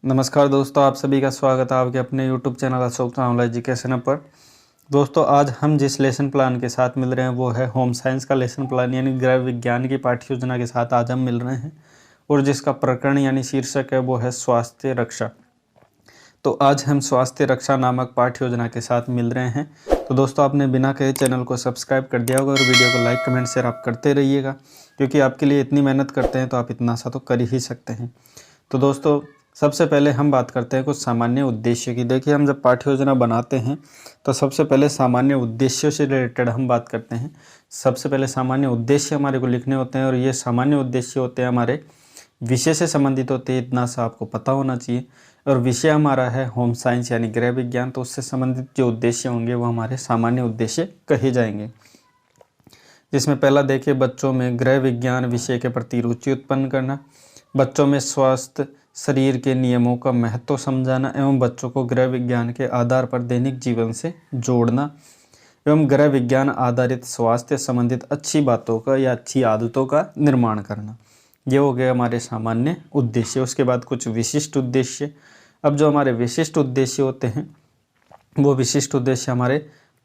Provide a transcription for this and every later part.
नमस्कार दोस्तों, आप सभी का स्वागत है आपके अपने YouTube channel Ashok online education पर। दोस्तों, आज हम जिस लेसन प्लान के साथ मिल रहे हैं वो है होम साइंस का लेसन प्लान यानी गृह विज्ञान की पाठ्य योजना के साथ आज हम मिल रहे हैं और जिसका प्रकरण यानी शीर्षक है वो है स्वास्थ्य रक्षा। तो आज हम स्वास्थ्य रक्षा नामक पाठ्य योजना के साथ मिल रहे हैं। तो दोस्तों, आपने बिना कहे चैनल को सब्सक्राइब कर दिया होगा और वीडियो को लाइक कमेंट शेयर आप करते रहिएगा, क्योंकि आपके लिए इतनी मेहनत करते हैं तो आप इतना सा तो कर ही सकते हैं। तो दोस्तों, सबसे पहले हम बात करते हैं कुछ सामान्य उद्देश्य की। देखिए, हम जब पाठ्य योजना बनाते हैं तो सबसे पहले सामान्य उद्देश्यों से रिलेटेड हम बात करते हैं। सबसे पहले सामान्य उद्देश्य हमारे को लिखने होते हैं और ये सामान्य उद्देश्य होते हैं हमारे विषय से संबंधित होते हैं, इतना सा आपको पता होना चाहिए। और विषय हमारा है होम साइंस यानी गृह विज्ञान, तो उससे संबंधित जो उद्देश्य होंगे वो हमारे सामान्य उद्देश्य कहे जाएंगे। जिसमें पहला देखिए, बच्चों में गृह विज्ञान विषय के प्रति रुचि उत्पन्न करना, बच्चों में स्वास्थ्य शरीर के नियमों का महत्व समझाना एवं बच्चों को गृह विज्ञान के आधार पर दैनिक जीवन से जोड़ना एवं गृह विज्ञान आधारित स्वास्थ्य संबंधित अच्छी बातों का या अच्छी आदतों का निर्माण करना। ये हो गए हमारे सामान्य उद्देश्य। उसके बाद कुछ विशिष्ट उद्देश्य। अब जो हमारे विशिष्ट उद्देश्य होते हैं वो विशिष्ट उद्देश्य हमारे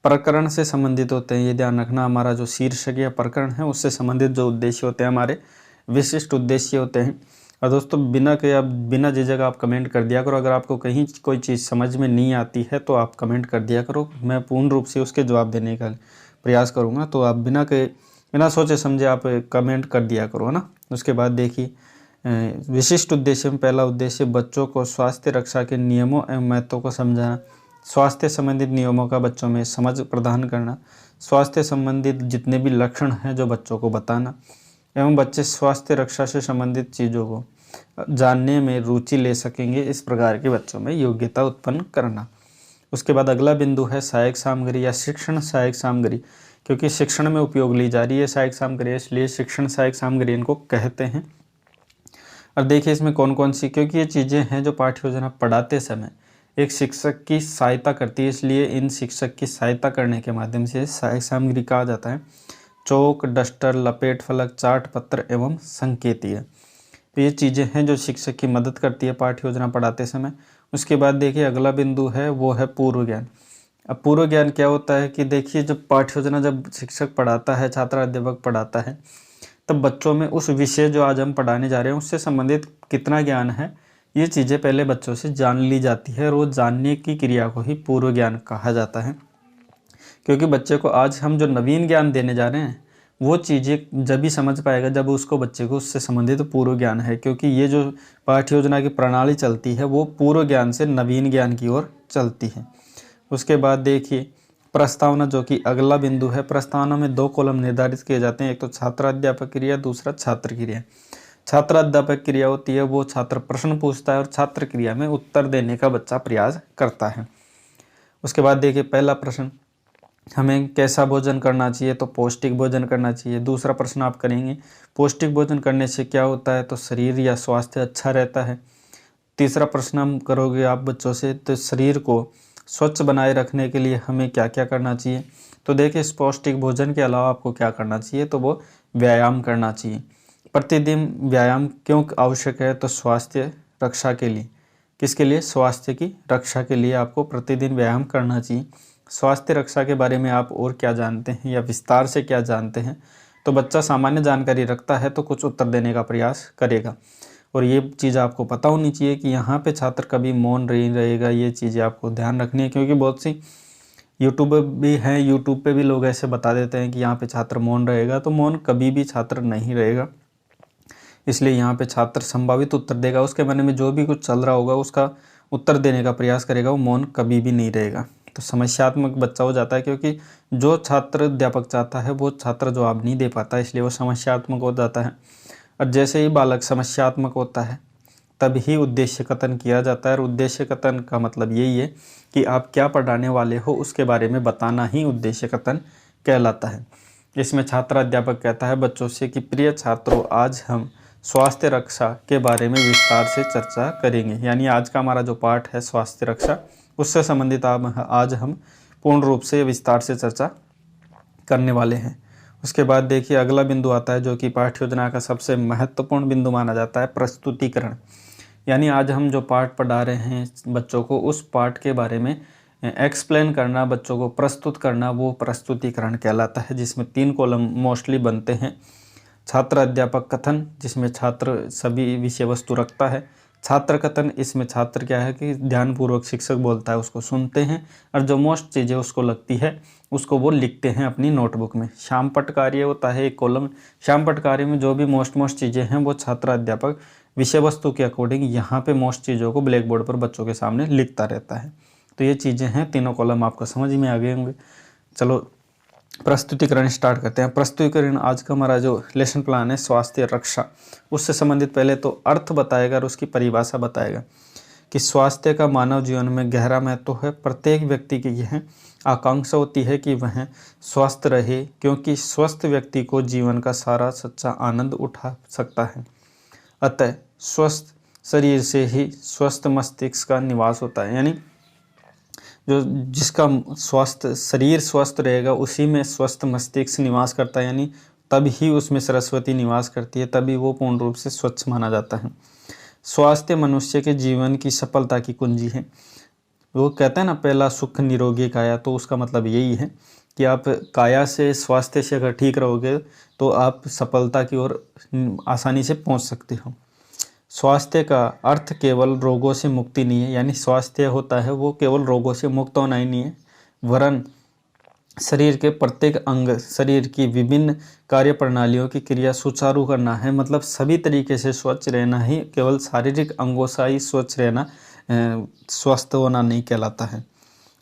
प्रकरण से संबंधित होते हैं। ये ध्यान रखना, हमारा जो शीर्षक या प्रकरण है उससे संबंधित जो उद्देश्य होते हैं हमारे विशिष्ट उद्देश्य होते हैं। और दोस्तों, बिना झिझक आप कमेंट कर दिया करो। अगर आपको कहीं कोई चीज़ समझ में नहीं आती है तो आप कमेंट कर दिया करो, मैं पूर्ण रूप से उसके जवाब देने का प्रयास करूँगा। तो आप बिना सोचे समझे आप कमेंट कर दिया करो, है ना। उसके बाद देखिए, विशिष्ट उद्देश्य में पहला उद्देश्य बच्चों को स्वास्थ्य रक्षा के नियमों एवं महत्व को समझाना, स्वास्थ्य संबंधित नियमों का बच्चों में समझ प्रदान करना, स्वास्थ्य संबंधित जितने भी लक्षण हैं जो बच्चों को बताना एवं बच्चे स्वास्थ्य रक्षा से संबंधित चीज़ों को जानने में रुचि ले सकेंगे, इस प्रकार के बच्चों में योग्यता उत्पन्न करना। उसके बाद अगला बिंदु है सहायक सामग्री या शिक्षण सहायक सामग्री, क्योंकि शिक्षण में उपयोग ली जा रही है सहायक सामग्री, इसलिए शिक्षण सहायक सामग्री इनको कहते हैं। और देखिए इसमें कौन कौन सी, क्योंकि ये चीज़ें हैं जो पाठ्य योजना पढ़ाते समय एक शिक्षक की सहायता करती है, इसलिए इन शिक्षक की सहायता करने के माध्यम से सहायक सामग्री कहा जाता है। चौक, डस्टर, लपेट फलक, चार्ट पत्र एवं संकेतीय, तो ये चीज़ें हैं जो शिक्षक की मदद करती है पाठ्य योजना पढ़ाते समय। उसके बाद देखिए अगला बिंदु है वो है पूर्व ज्ञान। अब पूर्व ज्ञान क्या होता है कि देखिए, जब पाठ्य योजना जब शिक्षक पढ़ाता है, छात्र अध्यापक पढ़ाता है, तब बच्चों में उस विषय जो आज हम पढ़ाने जा रहे हैं उससे संबंधित कितना ज्ञान है, ये चीज़ें पहले बच्चों से जान ली जाती है और वो जानने की क्रिया को ही पूर्व ज्ञान कहा जाता है। क्योंकि बच्चे को आज हम जो नवीन ज्ञान देने जा रहे हैं वो चीज़ें जब भी समझ पाएगा जब उसको बच्चे को उससे संबंधित पूर्व ज्ञान है, क्योंकि ये जो पाठ्य योजना की प्रणाली चलती है वो पूर्व ज्ञान से नवीन ज्ञान की ओर चलती है। उसके बाद देखिए प्रस्तावना, जो कि अगला बिंदु है। प्रस्तावना में दो कॉलम निर्धारित किए जाते हैं, एक तो छात्र अध्यापक क्रिया, दूसरा छात्र क्रिया। छात्र अध्यापक क्रिया होती है वो छात्र प्रश्न पूछता है और छात्र क्रिया में उत्तर देने का बच्चा प्रयास करता है। उसके बाद देखिए पहला प्रश्न, हमें कैसा भोजन करना चाहिए, तो पौष्टिक भोजन करना चाहिए। दूसरा प्रश्न आप करेंगे, पौष्टिक भोजन करने से क्या होता है, तो शरीर या स्वास्थ्य अच्छा रहता है। तीसरा प्रश्न हम करोगे आप बच्चों से, तो शरीर को स्वच्छ बनाए रखने के लिए हमें क्या क्या करना चाहिए। तो देखिए, इस पौष्टिक भोजन के अलावा आपको क्या करना चाहिए, तो वो व्यायाम करना चाहिए। प्रतिदिन व्यायाम क्यों आवश्यक है, तो स्वास्थ्य रक्षा के लिए। किसके लिए, स्वास्थ्य की रक्षा के लिए आपको प्रतिदिन व्यायाम करना चाहिए। स्वास्थ्य रक्षा के बारे में आप और क्या जानते हैं या विस्तार से क्या जानते हैं, तो बच्चा सामान्य जानकारी रखता है तो कुछ उत्तर देने का प्रयास करेगा। और ये चीज़ आपको पता होनी चाहिए कि यहाँ पे छात्र कभी मौन नहीं रहेगा, ये चीज़ें आपको ध्यान रखनी है, क्योंकि बहुत सी यूट्यूब भी हैं, यूट्यूब पे भी लोग ऐसे बता देते हैं कि यहाँ पे छात्र मौन रहेगा, तो मौन कभी भी छात्र नहीं रहेगा। इसलिए यहाँ पे छात्र संभावित उत्तर देगा, उसके मन में जो भी कुछ चल रहा होगा उसका उत्तर देने का प्रयास करेगा, वो मौन कभी भी नहीं रहेगा। तो समस्यात्मक बच्चा हो जाता है, क्योंकि जो छात्र अध्यापक चाहता है वो छात्र जवाब नहीं दे पाता, इसलिए वो समस्यात्मक हो जाता है। और जैसे ही बालक समस्यात्मक होता है तभी उद्देश्य कथन किया जाता है। और उद्देश्य कथन का मतलब यही है कि आप क्या पढ़ाने वाले हो उसके बारे में बताना ही उद्देश्य कथन कहलाता है। इसमें छात्र अध्यापक कहता है बच्चों से कि प्रिय छात्रों, आज हम स्वास्थ्य रक्षा के बारे में विस्तार से चर्चा करेंगे। यानी आज का हमारा जो पाठ है स्वास्थ्य रक्षा, उससे संबंधित आज हम पूर्ण रूप से विस्तार से चर्चा करने वाले हैं। उसके बाद देखिए अगला बिंदु आता है जो कि पाठ्य योजना का सबसे महत्वपूर्ण बिंदु माना जाता है, प्रस्तुतिकरण। यानी आज हम जो पाठ पढ़ा रहे हैं बच्चों को, उस पाठ के बारे में एक्सप्लेन करना, बच्चों को प्रस्तुत करना, वो प्रस्तुतिकरण कहलाता है, जिसमें 3 कॉलम मोस्टली बनते हैं। छात्र अध्यापक कथन, जिसमें छात्र सभी विषय वस्तु रखता है। छात्र कथन, इसमें छात्र क्या है कि ध्यानपूर्वक शिक्षक बोलता है उसको सुनते हैं, और जो मोस्ट चीज़ें उसको लगती है उसको वो लिखते हैं अपनी नोटबुक में। शाम पट कार्य होता है एक कॉलम। शाम पट कार्य में जो भी मोस्ट चीज़ें हैं वो छात्र अध्यापक विषय वस्तु के अकॉर्डिंग यहाँ पे मोस्ट चीज़ों को ब्लैक बोर्ड पर बच्चों के सामने लिखता रहता है। तो ये चीज़ें हैं, तीनों कॉलम आपको समझ में आ गए होंगे। चलो प्रस्तुतिकरण स्टार्ट करते हैं। प्रस्तुतिकरण आज का हमारा जो लेसन प्लान है स्वास्थ्य रक्षा, उससे संबंधित पहले तो अर्थ बताएगा और उसकी परिभाषा बताएगा कि स्वास्थ्य का मानव जीवन में गहरा महत्व है। प्रत्येक व्यक्ति की यह आकांक्षा होती है कि वह स्वस्थ रहे, क्योंकि स्वस्थ व्यक्ति को जीवन का सारा सच्चा आनंद उठा सकता है। अतः स्वस्थ शरीर से ही स्वस्थ मस्तिष्क का निवास होता है। यानी जो जिसका स्वास्थ्य शरीर स्वस्थ रहेगा उसी में स्वस्थ मस्तिष्क निवास करता है, यानी तब ही उसमें सरस्वती निवास करती है, तभी वो पूर्ण रूप से स्वच्छ माना जाता है। स्वास्थ्य मनुष्य के जीवन की सफलता की कुंजी है। वो कहते हैं ना, पहला सुख निरोगी काया, तो उसका मतलब यही है कि आप काया से स्वास्थ्य से अगर ठीक रहोगे तो आप सफलता की ओर आसानी से पहुंच सकते हो। स्वास्थ्य का अर्थ केवल रोगों से मुक्ति नहीं है, यानी स्वास्थ्य होता है वो केवल रोगों से मुक्त होना ही नहीं है, वरन शरीर के प्रत्येक अंग, शरीर की विभिन्न कार्य प्रणालियों की क्रिया सुचारू करना है। मतलब सभी तरीके से स्वच्छ रहना ही, केवल शारीरिक अंगों से ही स्वच्छ रहना स्वस्थ होना नहीं कहलाता है।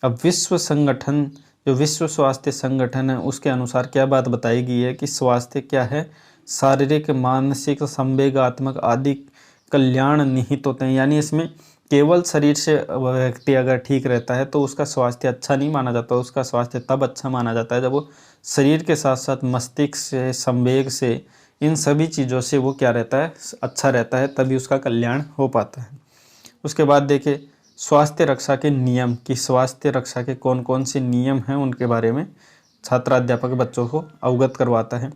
अब विश्व संगठन, जो विश्व स्वास्थ्य संगठन है, उसके अनुसार क्या बात बताई गई है कि स्वास्थ्य क्या है, शारीरिक, मानसिक, संवेगात्मक आदि कल्याण निहित होते हैं। यानी इसमें केवल शरीर से व्यक्ति अगर ठीक रहता है तो उसका स्वास्थ्य अच्छा नहीं माना जाता। उसका स्वास्थ्य तब अच्छा माना जाता है जब वो शरीर के साथ साथ मस्तिष्क से, संवेग से, इन सभी चीज़ों से वो क्या रहता है, अच्छा रहता है, तभी उसका कल्याण हो पाता है। उसके बाद देखिए स्वास्थ्य रक्षा के नियम, कि स्वास्थ्य रक्षा के कौन कौन से नियम हैं उनके बारे में छात्र अध्यापक बच्चों को अवगत करवाता है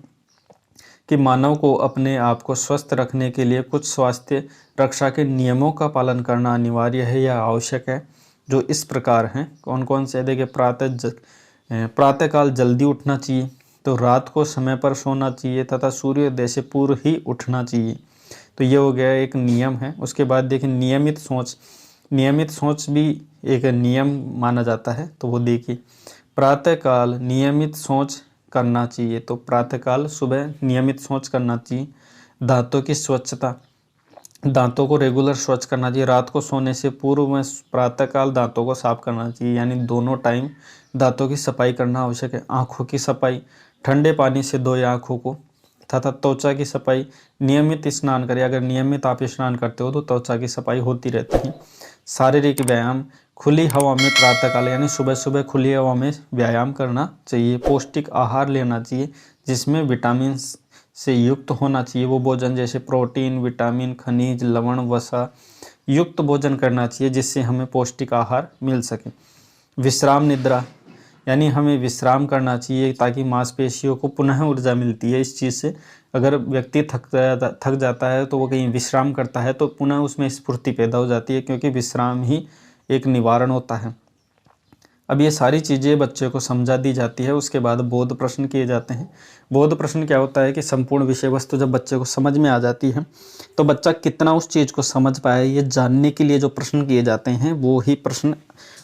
कि मानव को अपने आप को स्वस्थ रखने के लिए कुछ स्वास्थ्य रक्षा के नियमों का पालन करना अनिवार्य है या आवश्यक है, जो इस प्रकार हैं। कौन कौन से? देखिए प्रातःकाल जल्दी उठना चाहिए, तो रात को समय पर सोना चाहिए तथा सूर्योदय से पूर्व ही उठना चाहिए। तो ये हो गया एक नियम है। उसके बाद देखिए नियमित सोच, नियमित सोच भी एक नियम माना जाता है। तो वो देखिए प्रातःकाल नियमित सोच करना चाहिए, तो प्रातःकाल सुबह नियमित सोच करना चाहिए। दांतों की स्वच्छता, दांतों को रेगुलर स्वच्छ करना चाहिए। रात को सोने से पूर्व में प्रातःकाल दांतों को साफ करना चाहिए, यानी दोनों टाइम दांतों की सफाई करना आवश्यक है। आँखों की सफाई, ठंडे पानी से धोए आँखों को, तथा त्वचा की सफाई, नियमित स्नान करें। अगर नियमित आप स्नान करते हो तो त्वचा की सफाई होती रहती है। शारीरिक व्यायाम, खुली हवा में प्रातःकाल यानी सुबह सुबह खुली हवा में व्यायाम करना चाहिए। पौष्टिक आहार लेना चाहिए जिसमें विटामिन से युक्त होना चाहिए वो भोजन, जैसे प्रोटीन, विटामिन, खनिज, लवण, वसा युक्त भोजन करना चाहिए जिससे हमें पौष्टिक आहार मिल सके। विश्राम, निद्रा, यानी हमें विश्राम करना चाहिए ताकि मांसपेशियों को पुनः ऊर्जा मिलती है इस चीज़ से। अगर व्यक्ति थक जाता है तो वो कहीं विश्राम करता है तो पुनः उसमें स्फूर्ति पैदा हो जाती है, क्योंकि विश्राम ही एक निवारण होता है। अब ये सारी चीज़ें बच्चे को समझा दी जाती है। उसके बाद बोध प्रश्न किए जाते हैं। बोध प्रश्न क्या होता है कि संपूर्ण विषय वस्तु जब बच्चे को समझ में आ जाती है तो बच्चा कितना उस चीज़ को समझ पाए, ये जानने के लिए जो प्रश्न किए जाते हैं वो ही प्रश्न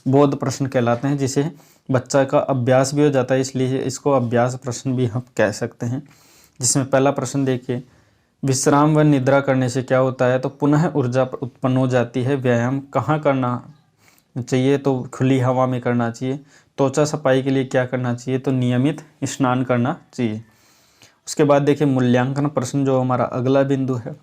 बोध प्रश्न कहलाते हैं, जिसे बच्चा का अभ्यास भी हो जाता है, इसलिए इसको अभ्यास प्रश्न भी हम कह सकते हैं। जिसमें पहला प्रश्न देखिए, विश्राम व निद्रा करने से क्या होता है, तो पुनः ऊर्जा उत्पन्न हो जाती है। व्यायाम कहाँ करना चाहिए, तो खुली हवा में करना चाहिए। त्वचा सफाई के लिए क्या करना चाहिए, तो नियमित स्नान करना चाहिए। उसके बाद देखिए मूल्यांकन प्रश्न, जो हमारा अगला बिंदु है।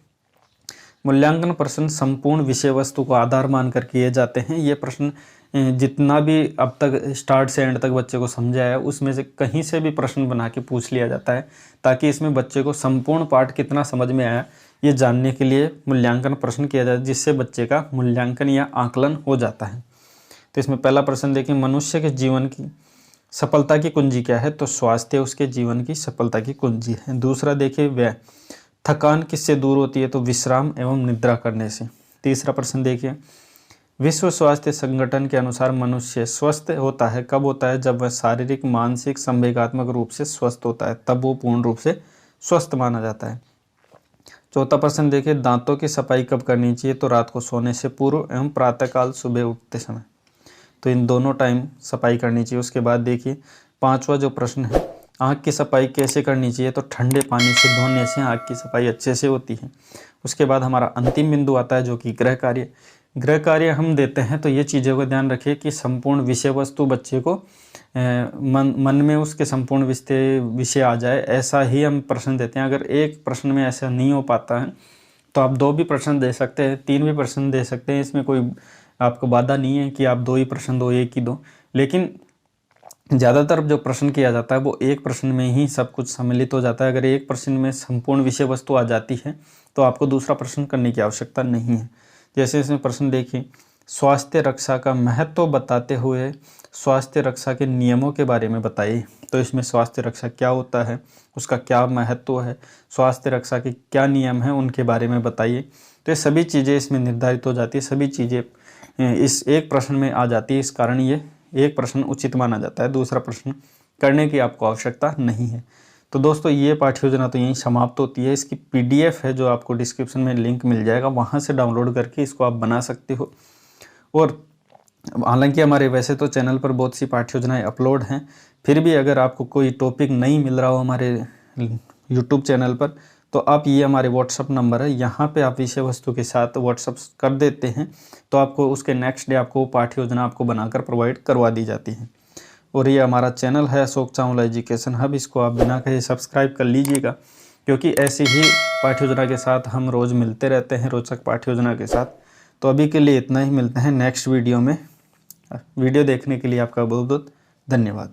मूल्यांकन प्रश्न संपूर्ण विषय वस्तु को आधार मानकर किए जाते हैं। ये प्रश्न जितना भी अब तक स्टार्ट से एंड तक बच्चे को समझाया है उसमें से कहीं से भी प्रश्न बना के पूछ लिया जाता है, ताकि इसमें बच्चे को संपूर्ण पाठ कितना समझ में आया ये जानने के लिए मूल्यांकन प्रश्न किया जाता है, जिससे बच्चे का मूल्यांकन या आकलन हो जाता है। तो इसमें पहला प्रश्न देखिए, मनुष्य के जीवन की सफलता की कुंजी क्या है, तो स्वास्थ्य उसके जीवन की सफलता की कुंजी है। दूसरा देखिए, थकान किससे दूर होती है, तो विश्राम एवं निद्रा करने से। तीसरा प्रश्न देखिए, विश्व स्वास्थ्य संगठन के अनुसार मनुष्य स्वस्थ होता है कब होता है? जब वह शारीरिक, मानसिक, संवेगात्मक रूप से स्वस्थ होता है, तब वो पूर्ण रूप से स्वस्थ माना जाता है। चौथा प्रश्न देखिए, दांतों की सफाई कब करनी चाहिए? तो रात को सोने से पूर्व एवं प्रातःकाल सुबह उठते समय, तो इन दोनों टाइम सफाई करनी चाहिए। उसके बाद देखिए पांचवा जो प्रश्न है, आँख की सफाई कैसे करनी चाहिए? तो ठंडे पानी से धोने से आँख की सफाई अच्छे से होती है। उसके बाद हमारा अंतिम बिंदु आता है जो कि गृह कार्य। गृह कार्य हम देते हैं तो ये चीज़ों का ध्यान रखिए कि संपूर्ण विषय वस्तु बच्चे को मन में उसके संपूर्ण विषय आ जाए, ऐसा ही हम प्रश्न देते हैं। अगर एक प्रश्न में ऐसा नहीं हो पाता है तो आप 2 भी प्रश्न दे सकते हैं, 3 भी प्रश्न दे सकते हैं, इसमें कोई आपको बाधा नहीं है कि आप 2 ही प्रश्न दो, 1 ही दो। लेकिन ज़्यादातर जो प्रश्न किया जाता है वो एक प्रश्न में ही सब कुछ सम्मिलित हो जाता है। अगर एक प्रश्न में संपूर्ण विषय वस्तु आ जाती है तो आपको दूसरा प्रश्न करने की आवश्यकता नहीं है। जैसे इसमें प्रश्न देखिए, स्वास्थ्य रक्षा का महत्व बताते हुए स्वास्थ्य रक्षा के नियमों के बारे में बताइए। तो इसमें स्वास्थ्य रक्षा क्या होता है, उसका क्या महत्व है, स्वास्थ्य रक्षा के क्या नियम हैं, उनके बारे में बताइए। तो ये सभी चीज़ें इसमें निर्धारित हो जाती है, सभी चीज़ें इस एक प्रश्न में आ जाती है। इस कारण ये एक प्रश्न उचित माना जाता है, दूसरा प्रश्न करने की आपको आवश्यकता नहीं है। तो दोस्तों ये पाठ्य योजना तो यहीं समाप्त होती है। इसकी PDF है जो आपको डिस्क्रिप्शन में लिंक मिल जाएगा, वहाँ से डाउनलोड करके इसको आप बना सकते हो। और हालांकि हमारे वैसे तो चैनल पर बहुत सी पाठ्य योजनाएँ अपलोड हैं, फिर भी अगर आपको कोई टॉपिक नहीं मिल रहा हो हमारे यूट्यूब चैनल पर तो आप ये हमारे व्हाट्सअप नंबर है, यहाँ पे आप विषय वस्तु के साथ व्हाट्सअप कर देते हैं तो आपको उसके नेक्स्ट डे आपको पाठ्य योजना आपको बनाकर प्रोवाइड करवा दी जाती है। और ये हमारा चैनल है अशोक चावला एजुकेशन हब, इसको आप बिना कहे सब्सक्राइब कर लीजिएगा, क्योंकि ऐसी ही पाठ्य योजना के साथ हम रोज़ मिलते रहते हैं, रोचक पाठ्य योजना के साथ। तो अभी के लिए इतना ही, मिलते हैं नेक्स्ट वीडियो में। वीडियो देखने के लिए आपका बहुत बहुत धन्यवाद।